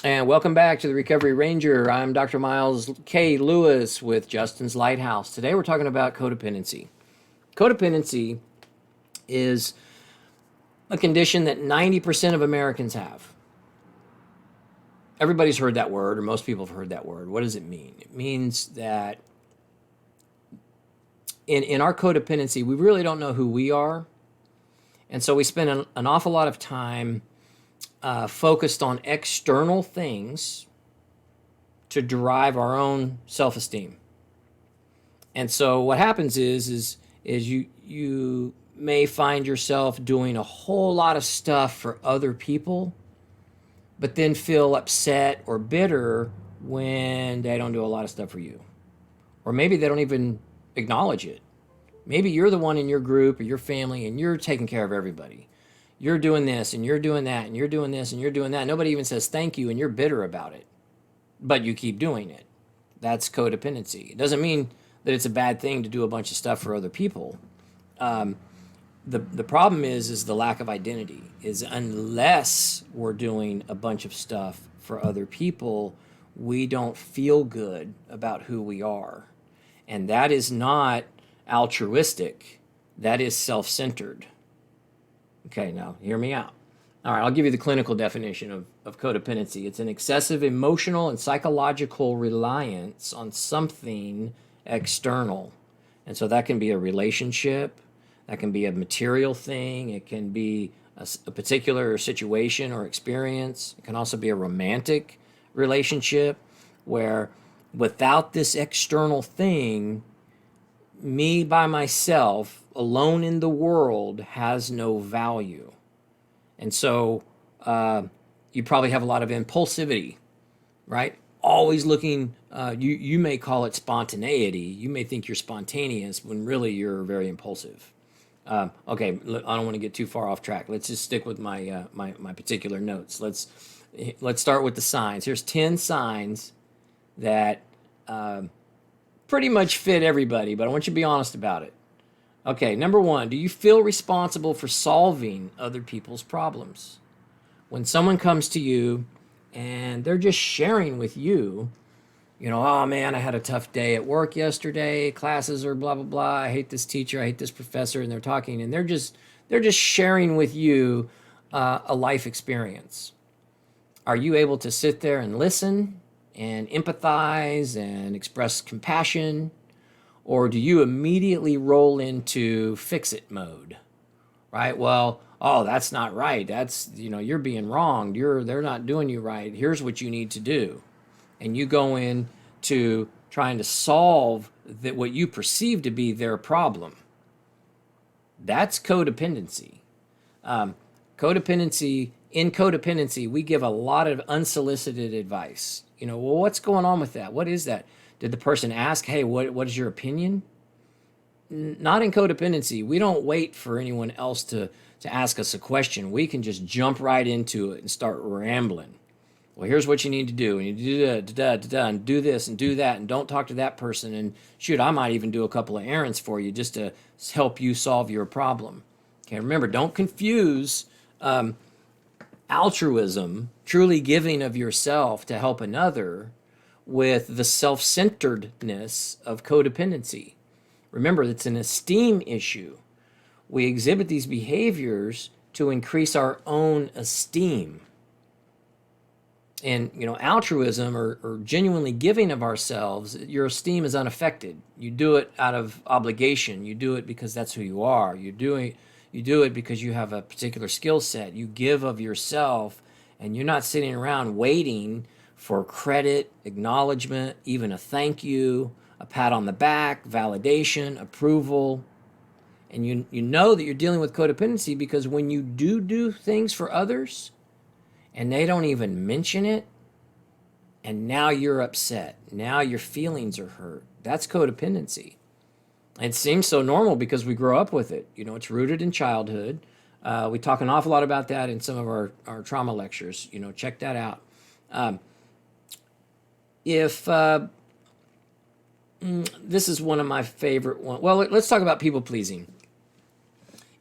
And welcome back to the Recovery Ranger. I'm Dr. Miles K. Lewis with Justin's Lighthouse. Today we're talking about codependency. Codependency is a condition that 90% of Americans have. Everybody's heard that word, or most people have heard that word. What does it mean? It means that in our codependency, we really don't know who we are. And so we spend an awful lot of time focused on external things to derive our own self-esteem. And so what happens is you may find yourself doing a whole lot of stuff for other people, but then feel upset or bitter when they don't do a lot of stuff for you. Or maybe they don't even acknowledge it. Maybe you're the one in your group or your family and you're taking care of everybody. You're doing this and you're doing that and you're doing this and you're doing that. Nobody even says thank you and you're bitter about it, but you keep doing it. That's codependency. It doesn't mean that it's a bad thing to do a bunch of stuff for other people. The problem is the lack of identity. Is unless we're doing a bunch of stuff for other people, we don't feel good about who we are, and that is not altruistic. That is self-centered. Okay, now hear me out. All right, I'll give you the clinical definition of codependency. It's an excessive emotional and psychological reliance on something external. And so that can be a relationship, that can be a material thing, it can be a particular situation or experience. It can also be a romantic relationship where without this external thing, me by myself, alone in the world, has no value. And so you probably have a lot of impulsivity, right? Always looking, you may call it spontaneity. You may think you're spontaneous when really you're very impulsive. Okay, I don't want to get too far off track. Let's just stick with my particular notes. Let's start with the signs. Here's 10 signs that pretty much fit everybody, but I want you to be honest about it. Okay, number one, do you feel responsible for solving other people's problems? When someone comes to you and they're just sharing with you, oh man, I had a tough day at work yesterday, classes are blah blah blah, I hate this teacher, I hate this professor, and they're talking and they're just sharing with you a life experience. Are you able to sit there and listen and empathize and express compassion? Or do you immediately roll into fix-it mode, right? Well, oh, that's not right. That's, you're being wronged. They're not doing you right. Here's what you need to do. And you go in to trying to solve what you perceive to be their problem. That's codependency. In codependency, we give a lot of unsolicited advice. Well, what's going on with that? What is that? Did the person ask, hey, what is your opinion? Not in codependency. We don't wait for anyone else to ask us a question. We can just jump right into it and start rambling. Well, here's what you need to do. And you do and do this and do that, and don't talk to that person. And shoot, I might even do a couple of errands for you just to help you solve your problem. Okay, remember, don't confuse altruism, truly giving of yourself to help another, with the self-centeredness of codependency. Remember, it's an esteem issue. We exhibit these behaviors to increase our own esteem. And, altruism or genuinely giving of ourselves, your esteem is unaffected. You do it out of obligation. You do it because that's who you are. You do it because you have a particular skill set. You give of yourself, and you're not sitting around waiting for credit, acknowledgement, even a thank you, a pat on the back, validation, approval. And you know that you're dealing with codependency because when you do things for others and they don't even mention it, and now you're upset, now your feelings are hurt, that's codependency. It seems so normal because we grow up with it. It's rooted in childhood. We talk an awful lot about that in some of our trauma lectures. Check that out. If this is one of my favorite ones. Well, let's talk about people pleasing.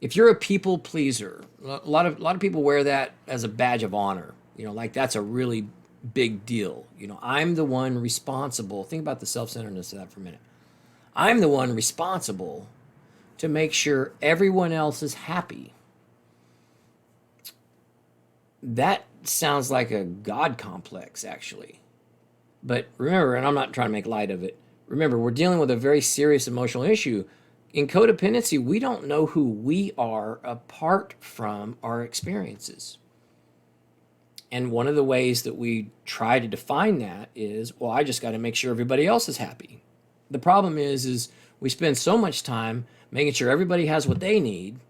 If you're a people pleaser, a lot of people wear that as a badge of honor. Like that's a really big deal. I'm the one responsible. Think about the self-centeredness of that for a minute. I'm the one responsible to make sure everyone else is happy. That sounds like a God complex, actually. But remember, and I'm not trying to make light of it, remember, we're dealing with a very serious emotional issue. In codependency, we don't know who we are apart from our experiences. And one of the ways that we try to define that is, well, I just got to make sure everybody else is happy. The problem is we spend so much time making sure everybody has what they need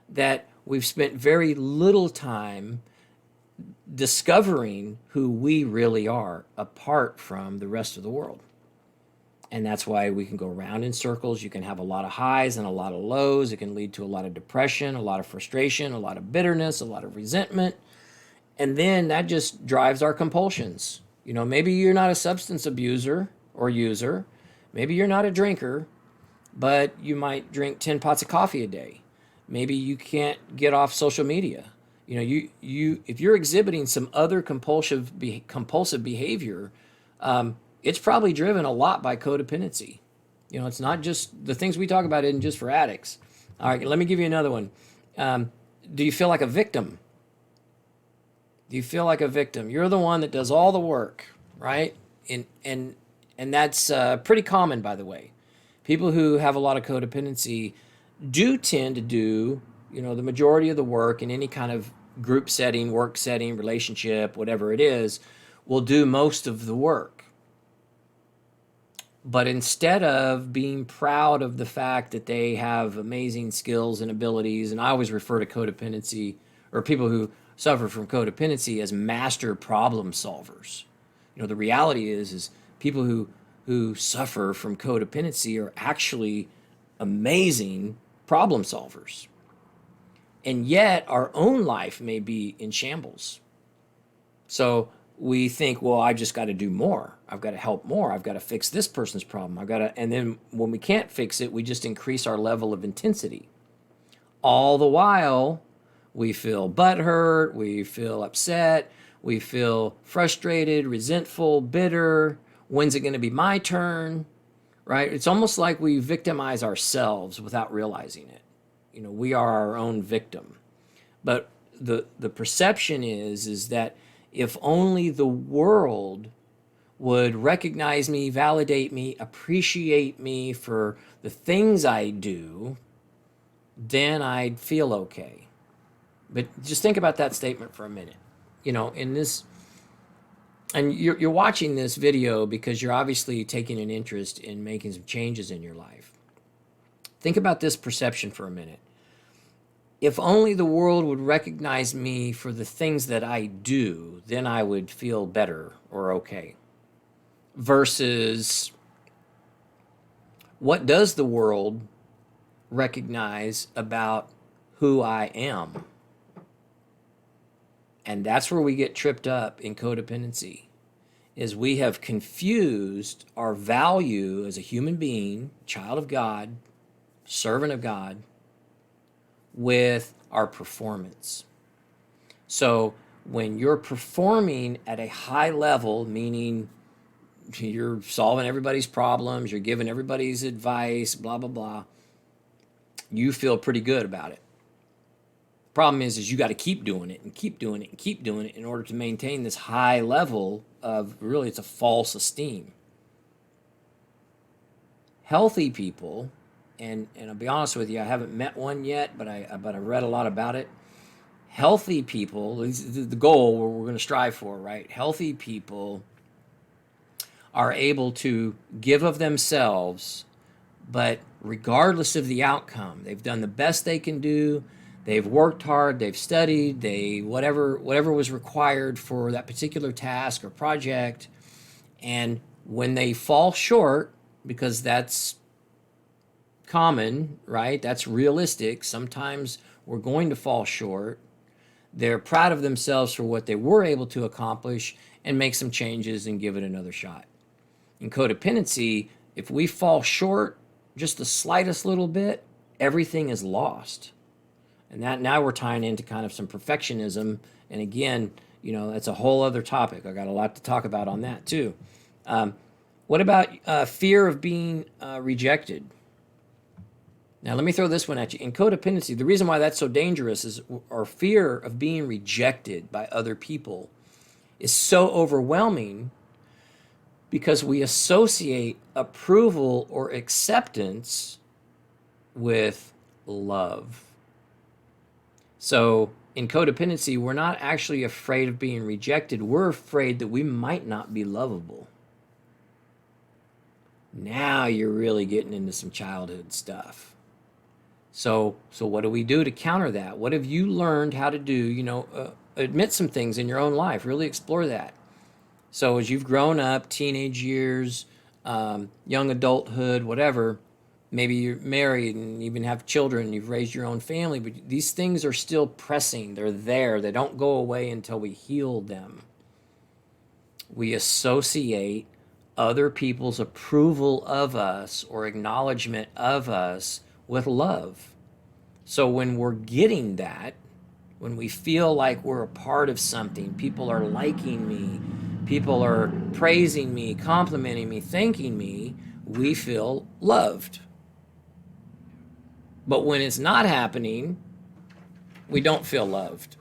that we've spent very little time discovering who we really are apart from the rest of the world. And that's why we can go around in circles. You can have a lot of highs and a lot of lows. It can lead to a lot of depression, a lot of frustration, a lot of bitterness, a lot of resentment. And then that just drives our compulsions. Maybe you're not a substance abuser or user. Maybe you're not a drinker, but you might drink 10 pots of coffee a day. Maybe you can't get off social media. If you're exhibiting some other compulsive behavior, it's probably driven a lot by codependency. It's not just the things we talk about isn't just for addicts. All right, let me give you another one. Do you feel like a victim? Do you feel like a victim? You're the one that does all the work, right? And that's pretty common, by the way. People who have a lot of codependency do tend to do, the majority of the work in any kind of group setting, work setting, relationship, whatever it is, will do most of the work. But instead of being proud of the fact that they have amazing skills and abilities, and I always refer to codependency or people who suffer from codependency as master problem solvers. The reality is people who suffer from codependency are actually amazing problem solvers. And yet our own life may be in shambles. So we think, well, I've just got to do more. I've got to help more. I've got to fix this person's problem. And then when we can't fix it, we just increase our level of intensity. All the while, we feel butthurt, we feel upset, we feel frustrated, resentful, bitter. When's it going to be my turn? Right? It's almost like we victimize ourselves without realizing it. We are our own victim. But the perception is that if only the world would recognize me, validate me, appreciate me for the things I do, then I'd feel okay. But just think about that statement for a minute. In this, and you're watching this video because you're obviously taking an interest in making some changes in your life. Think about this perception for a minute. If only the world would recognize me for the things that I do, then I would feel better or okay. Versus, what does the world recognize about who I am? And that's where we get tripped up in codependency, is we have confused our value as a human being, child of God, servant of God, with our performance. So when you're performing at a high level, meaning you're solving everybody's problems, you're giving everybody's advice, blah, blah, blah, you feel pretty good about it. Problem is you got to keep doing it and keep doing it and keep doing it in order to maintain this high level of, really, it's a false esteem. Healthy people, and I'll be honest with you, I haven't met one yet, but I read a lot about it. Healthy people, the goal we're going to strive for, right? Healthy people are able to give of themselves, but regardless of the outcome, they've done the best they can do. They've worked hard, they've studied, whatever was required for that particular task or project. And when they fall short, because that's common, right? That's realistic. Sometimes we're going to fall short. They're proud of themselves for what they were able to accomplish and make some changes and give it another shot. In codependency, if we fall short just the slightest little bit, everything is lost. And that now we're tying into kind of some perfectionism. And again, That's a whole other topic. I got a lot to talk about on that too. What about fear of being rejected? Now, let me throw this one at you. In codependency, the reason why that's so dangerous is our fear of being rejected by other people is so overwhelming because we associate approval or acceptance with love. So in codependency, we're not actually afraid of being rejected. We're afraid that we might not be lovable. Now you're really getting into some childhood stuff. So what do we do to counter that? What have you learned how to do? Admit some things in your own life. Really explore that. So as you've grown up, teenage years, young adulthood, whatever, maybe you're married and even have children, you've raised your own family, but these things are still pressing. They're there. They don't go away until we heal them. We associate other people's approval of us or acknowledgement of us with love. So when we're getting that, when we feel like we're a part of something, people are liking me, people are praising me, complimenting me, thanking me, we feel loved. But when it's not happening, we don't feel loved.